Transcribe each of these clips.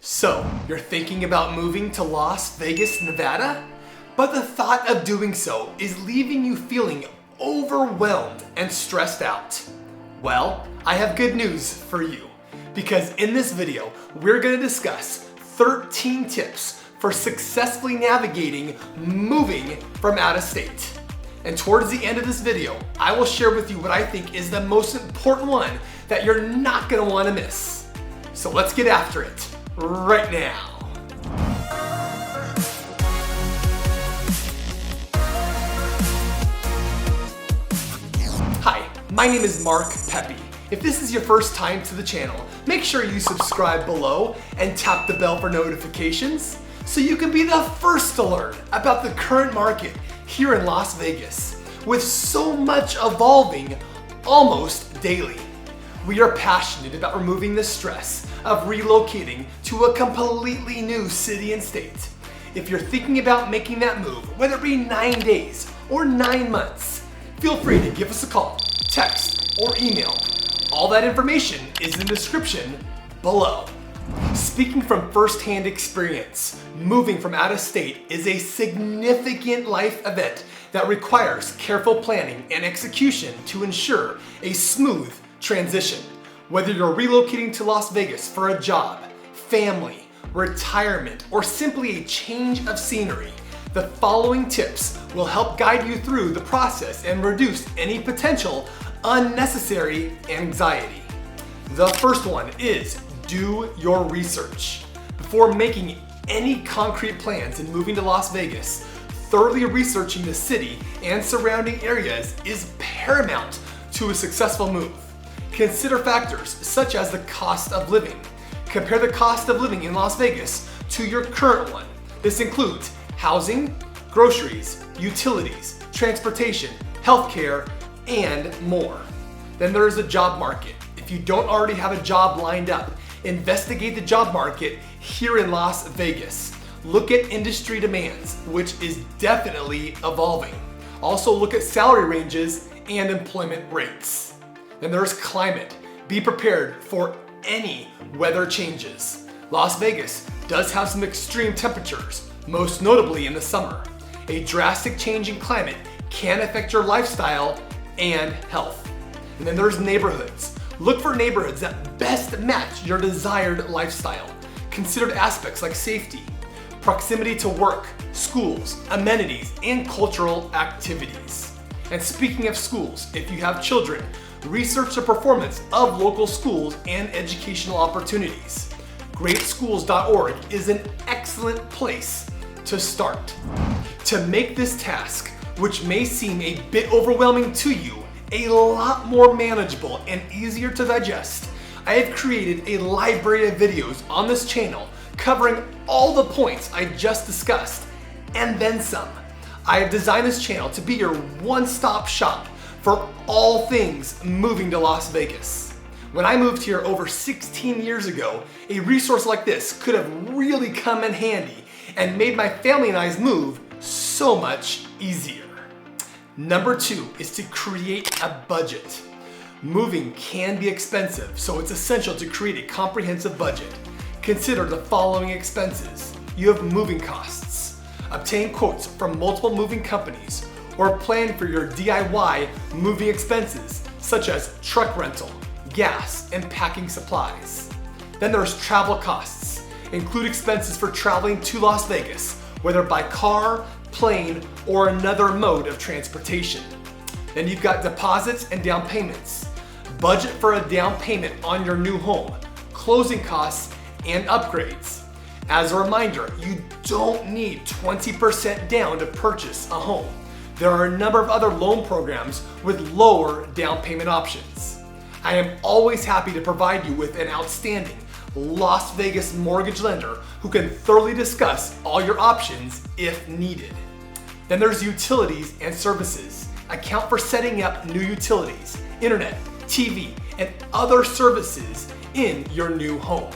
So, you're thinking about moving to Las Vegas, Nevada? But the thought of doing so is leaving you feeling overwhelmed and stressed out. Well, I have good news for you, because in this video, we're going to discuss 13 tips for successfully navigating moving from out of state. And towards the end of this video, I will share with you what I think is the most important one that you're not going to want to miss. So let's get after it right now. Hi, my name is Mark Pepe. If this is your first time to the channel, make sure you subscribe below and tap the bell for notifications so you can be the first to learn about the current market here in Las Vegas, with so much evolving almost daily. We are passionate about removing the stress of relocating to a completely new city and state. If you're thinking about making that move, whether it be 9 days or 9 months, feel free to give us a call, text, or email. All that information is in the description below. Speaking from firsthand experience, moving from out of state is a significant life event that requires careful planning and execution to ensure a smooth transition. Whether you're relocating to Las Vegas for a job, family, retirement, or simply a change of scenery, the following tips will help guide you through the process and reduce any potential unnecessary anxiety. The first one is do your research. Before making any concrete plans and moving to Las Vegas, thoroughly researching the city and surrounding areas is paramount to a successful move. Consider factors such as the cost of living. Compare the cost of living in Las Vegas to your current one. This includes housing, groceries, utilities, transportation, healthcare, and more. Then there is the job market. If you don't already have a job lined up, investigate the job market here in Las Vegas. Look at industry demands, which is definitely evolving. Also look at salary ranges and employment rates. Then there's climate. Be prepared for any weather changes. Las Vegas does have some extreme temperatures, most notably in the summer. A drastic change in climate can affect your lifestyle and health. And then there's neighborhoods. Look for neighborhoods that best match your desired lifestyle. Consider aspects like safety, proximity to work, schools, amenities, and cultural activities. And speaking of schools, if you have children, research the performance of local schools and educational opportunities. Greatschools.org is an excellent place to start. To make this task, which may seem a bit overwhelming to you, a lot more manageable and easier to digest, I have created a library of videos on this channel covering all the points I just discussed, and then some. I have designed this channel to be your one-stop shop for all things moving to Las Vegas. When I moved here over 16 years ago, a resource like this could have really come in handy and made my family and I's move so much easier. Number 2 is to create a budget. Moving can be expensive, so it's essential to create a comprehensive budget. Consider the following expenses. You have moving costs. Obtain quotes from multiple moving companies, or plan for your DIY moving expenses, such as truck rental, gas, and packing supplies. Then there's travel costs. Include expenses for traveling to Las Vegas, whether by car, plane, or another mode of transportation. Then you've got deposits and down payments. Budget for a down payment on your new home, closing costs, and upgrades. As a reminder, you don't need 20% down to purchase a home. There are a number of other loan programs with lower down payment options. I am always happy to provide you with an outstanding Las Vegas mortgage lender who can thoroughly discuss all your options if needed. Then there's utilities and services. Account for setting up new utilities, internet, TV, and other services in your new home.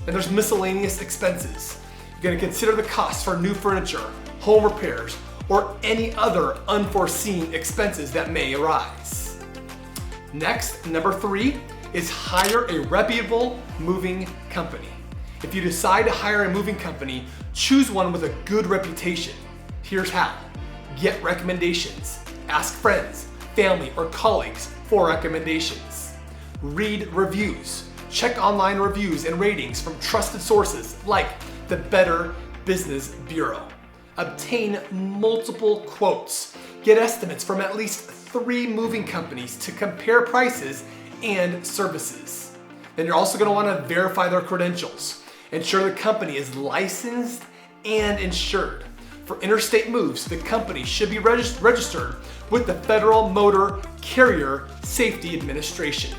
Then there's miscellaneous expenses. You're going to consider the cost for new furniture, home repairs, or any other unforeseen expenses that may arise. Next, number 3 is hire a reputable moving company. If you decide to hire a moving company, choose one with a good reputation. Here's how. Get recommendations. Ask friends, family, or colleagues for recommendations. Read reviews. Check online reviews and ratings from trusted sources like the Better Business Bureau. Obtain multiple quotes. Get estimates from at least 3 moving companies to compare prices and services. Then you're also going to want to verify their credentials. Ensure the company is licensed and insured. For interstate moves, the company should be registered with the Federal Motor Carrier Safety Administration.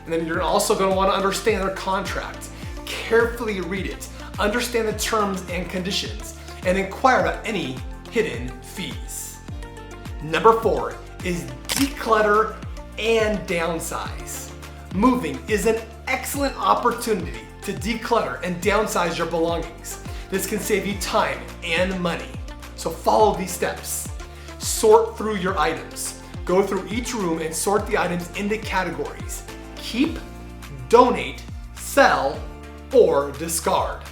And then you're also going to want to understand their contract. Carefully read it, understand the terms and conditions, and inquire about any hidden fees. Number 4 is declutter and downsize. Moving is an excellent opportunity to declutter and downsize your belongings. This can save you time and money. So follow these steps. Sort through your items. Go through each room and sort the items into categories. Keep, donate, sell, or discard.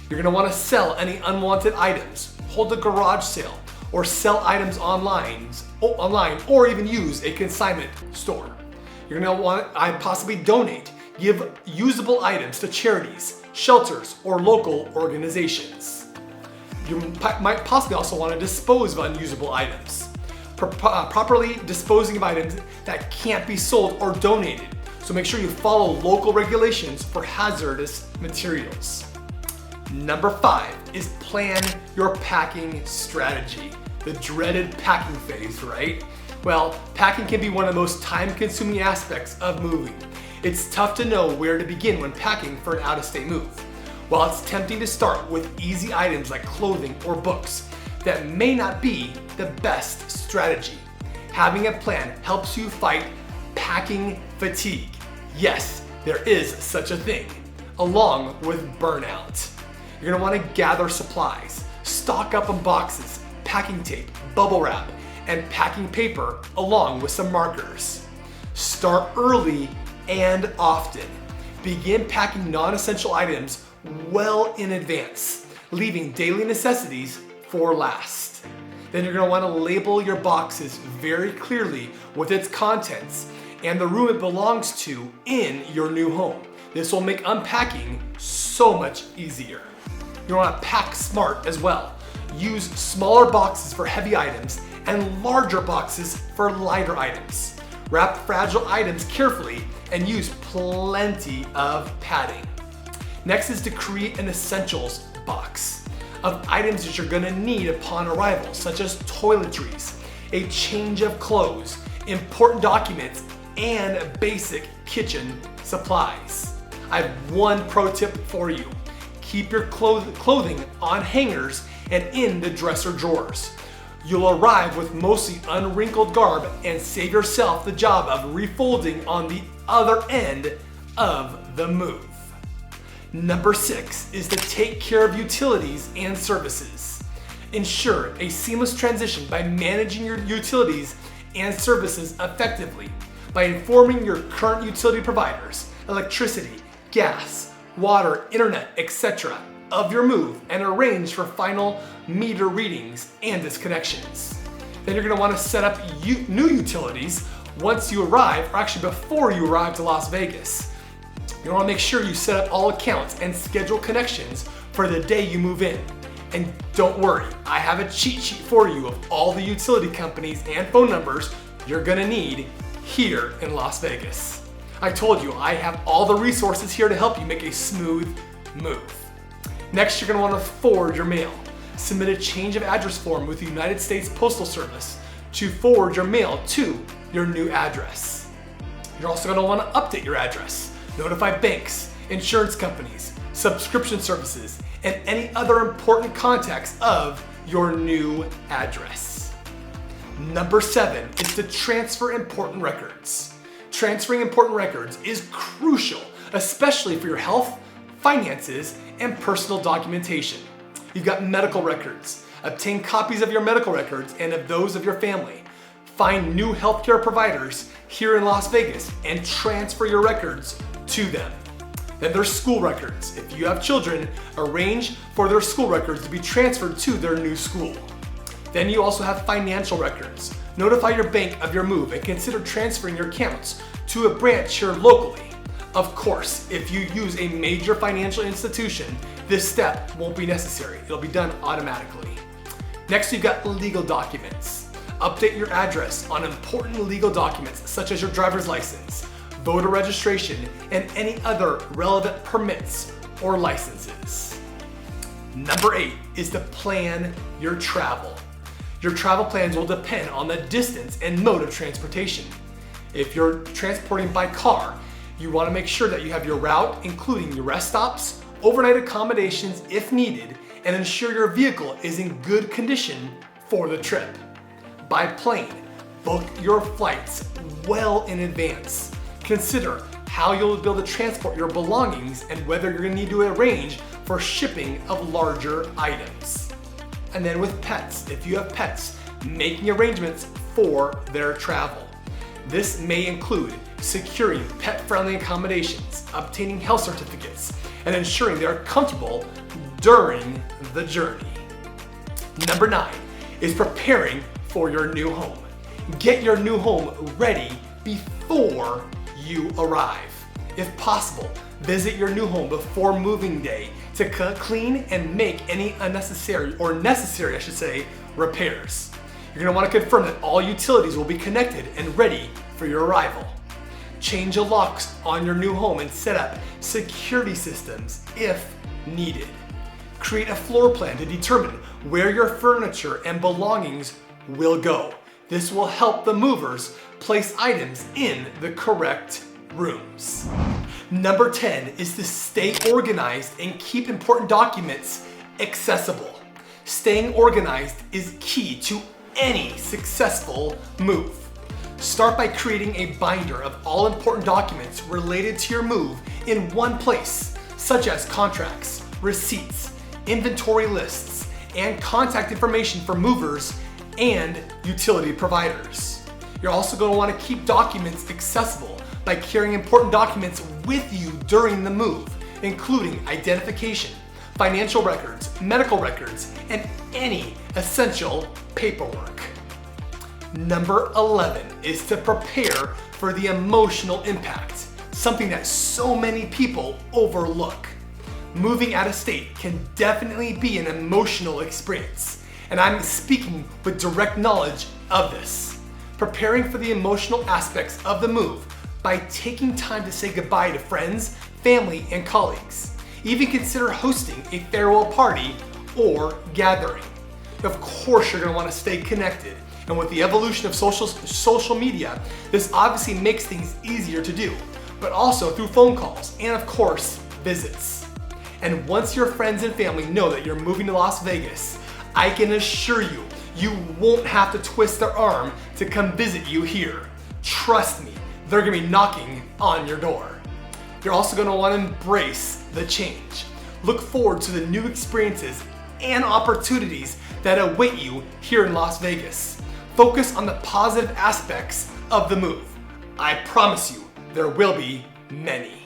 You're going to want to sell any unwanted items, hold a garage sale, or sell items online, or even use a consignment store. You're going to want to possibly donate, give usable items to charities, shelters, or local organizations. You might possibly also want to dispose of unusable items. Properly disposing of items that can't be sold or donated. So make sure you follow local regulations for hazardous materials. Number 5 is plan your packing strategy. The dreaded packing phase, right? Well, packing can be one of the most time-consuming aspects of moving. It's tough to know where to begin when packing for an out-of-state move. While it's tempting to start with easy items like clothing or books, that may not be the best strategy. Having a plan helps you fight packing fatigue. Yes, there is such a thing, along with burnout. You're gonna wanna gather supplies, stock up on boxes, packing tape, bubble wrap, and packing paper, along with some markers. Start early and often. Begin packing non-essential items well in advance, leaving daily necessities for last. Then you're gonna wanna label your boxes very clearly with its contents and the room it belongs to in your new home. This will make unpacking so much easier. You wanna pack smart as well. Use smaller boxes for heavy items and larger boxes for lighter items. Wrap fragile items carefully and use plenty of padding. Next is to create an essentials box of items that you're gonna need upon arrival, such as toiletries, a change of clothes, important documents, and basic kitchen supplies. I have one pro tip for you. Keep your clothing on hangers and in the dresser drawers. You'll arrive with mostly unwrinkled garb and save yourself the job of refolding on the other end of the move. Number 6 is to take care of utilities and services. Ensure a seamless transition by managing your utilities and services effectively by informing your current utility providers, electricity, gas, water, internet, etc. of your move and arrange for final meter readings and disconnections. Then you're going to want to set up new utilities once you arrive, or actually before you arrive to Las Vegas. You want to make sure you set up all accounts and schedule connections for the day you move in. And don't worry, I have a cheat sheet for you of all the utility companies and phone numbers you're going to need here in Las Vegas. I told you, I have all the resources here to help you make a smooth move. Next, you're going to want to forward your mail. Submit a change of address form with the United States Postal Service to forward your mail to your new address. You're also going to want to update your address. Notify banks, insurance companies, subscription services, and any other important contacts of your new address. Number 7 is to transfer important records. Transferring important records is crucial, especially for your health, finances, and personal documentation. You've got medical records. Obtain copies of your medical records and of those of your family. Find new healthcare providers here in Las Vegas and transfer your records to them. Then there's school records. If you have children, arrange for their school records to be transferred to their new school. Then you also have financial records. Notify your bank of your move and consider transferring your accounts to a branch here locally. Of course, if you use a major financial institution, this step won't be necessary. It'll be done automatically. Next, you've got legal documents. Update your address on important legal documents such as your driver's license, voter registration, and any other relevant permits or licenses. Number 8 is to plan your travel. Your travel plans will depend on the distance and mode of transportation. If you're transporting by car, you want to make sure that you have your route, including your rest stops, overnight accommodations if needed, and ensure your vehicle is in good condition for the trip. By plane, book your flights well in advance. Consider how you'll be able to transport your belongings and whether you're going to need to arrange for shipping of larger items. And then with pets, if you have pets, making arrangements for their travel. This may include securing pet-friendly accommodations, obtaining health certificates, and ensuring they are comfortable during the journey. Number 9 is preparing for your new home. Get your new home ready before you arrive. If possible, visit your new home before moving day to clean and make any unnecessary or necessary, repairs. You're going to want to confirm that all utilities will be connected and ready for your arrival. Change the locks on your new home and set up security systems if needed. Create a floor plan to determine where your furniture and belongings will go. This will help the movers place items in the correct rooms. Number 10 is to stay organized and keep important documents accessible. Staying organized is key to any successful move. Start by creating a binder of all important documents related to your move in one place, such as contracts, receipts, inventory lists, and contact information for movers and utility providers. You're also going to want to keep documents accessible by carrying important documents with you during the move, including identification, financial records, medical records, and any essential paperwork. Number 11 is to prepare for the emotional impact, something that so many people overlook. Moving out of state can definitely be an emotional experience, and I'm speaking with direct knowledge of this. Preparing for the emotional aspects of the move by taking time to say goodbye to friends, family, and colleagues. Even consider hosting a farewell party or gathering. Of course, you're going to want to stay connected, and with the evolution of social media, this obviously makes things easier to do, but also through phone calls and of course, visits. And once your friends and family know that you're moving to Las Vegas, I can assure you, you won't have to twist their arm to come visit you here. Trust me, they're gonna be knocking on your door. You're also gonna want to embrace the change. Look forward to the new experiences and opportunities that await you here in Las Vegas. Focus on the positive aspects of the move. I promise you, there will be many.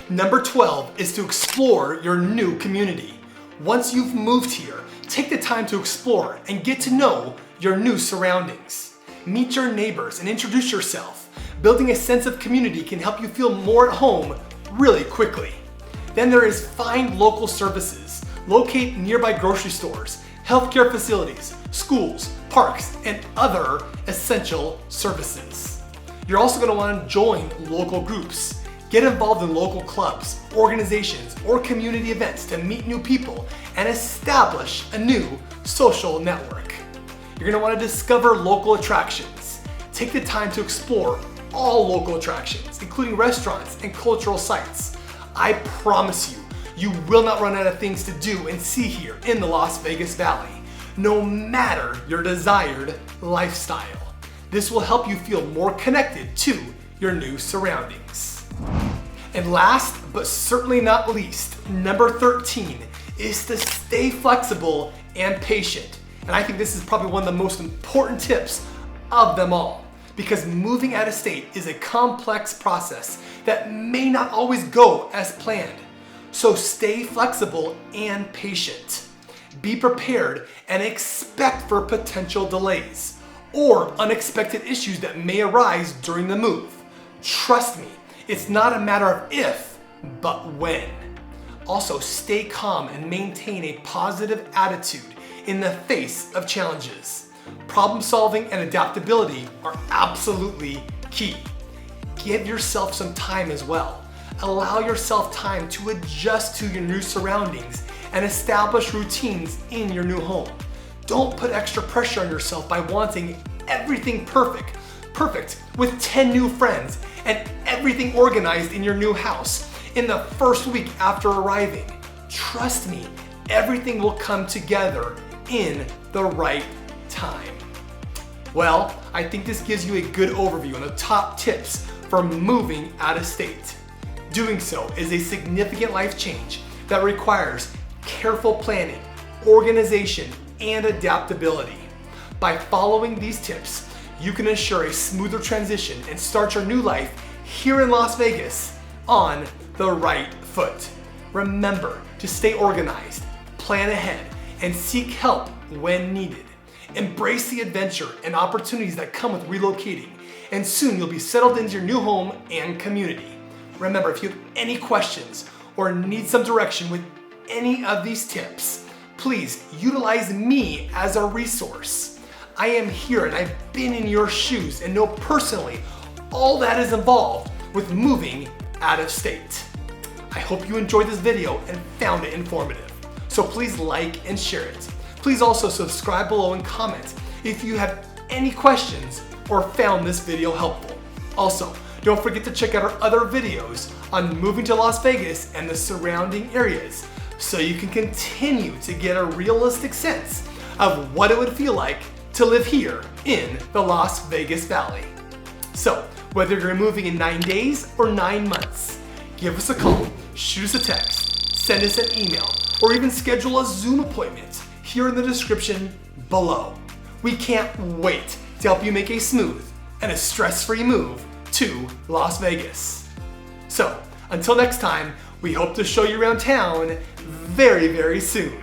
Number 12 is to explore your new community. Once you've moved here, take the time to explore and get to know your new surroundings. Meet your neighbors and introduce yourself. Building a sense of community can help you feel more at home really quickly. Then there is find local services. Locate nearby grocery stores, healthcare facilities, schools, parks, and other essential services. You're also going to want to join local groups. Get involved in local clubs, organizations, or community events to meet new people and establish a new social network. You're going to want to discover local attractions. Take the time to explore all local attractions, including restaurants and cultural sites. I promise you, you will not run out of things to do and see here in the Las Vegas Valley, no matter your desired lifestyle. This will help you feel more connected to your new surroundings. And last, but certainly not least, number 13 is to stay flexible and patient. And I think this is probably one of the most important tips of them all. because moving out of state is a complex process that may not always go as planned. So stay flexible and patient. Be prepared and expect for potential delays or unexpected issues that may arise during the move. Trust me, it's not a matter of if, but when. Also, stay calm and maintain a positive attitude in the face of challenges. Problem solving and adaptability are absolutely key. Give yourself some time as well. Allow yourself time to adjust to your new surroundings and establish routines in your new home. Don't put extra pressure on yourself by wanting everything perfect with 10 new friends and everything organized in your new house in the first week after arriving. Trust me, everything will come together in the right time. Well, I think this gives you a good overview on the top tips for moving out of state. Doing so is a significant life change that requires careful planning, organization, and adaptability. By following these tips, you can ensure a smoother transition and start your new life here in Las Vegas on the right foot. Remember to stay organized, plan ahead, and seek help when needed. Embrace the adventure and opportunities that come with relocating, and soon you'll be settled into your new home and community. Remember, if you have any questions or need some direction with any of these tips, please utilize me as a resource. I am here and I've been in your shoes and know personally all that is involved with moving out of state. I hope you enjoyed this video and found it informative. So please like and share it. Please also subscribe below and comment if you have any questions or found this video helpful. Also, don't forget to check out our other videos on moving to Las Vegas and the surrounding areas so you can continue to get a realistic sense of what it would feel like to live here in the Las Vegas Valley. So, whether you're moving in 9 days or 9 months, give us a call, shoot us a text, send us an email, or even schedule a Zoom appointment here in the description below. We can't wait to help you make a smooth and a stress-free move to Las Vegas. So, until next time, we hope to show you around town very, very soon.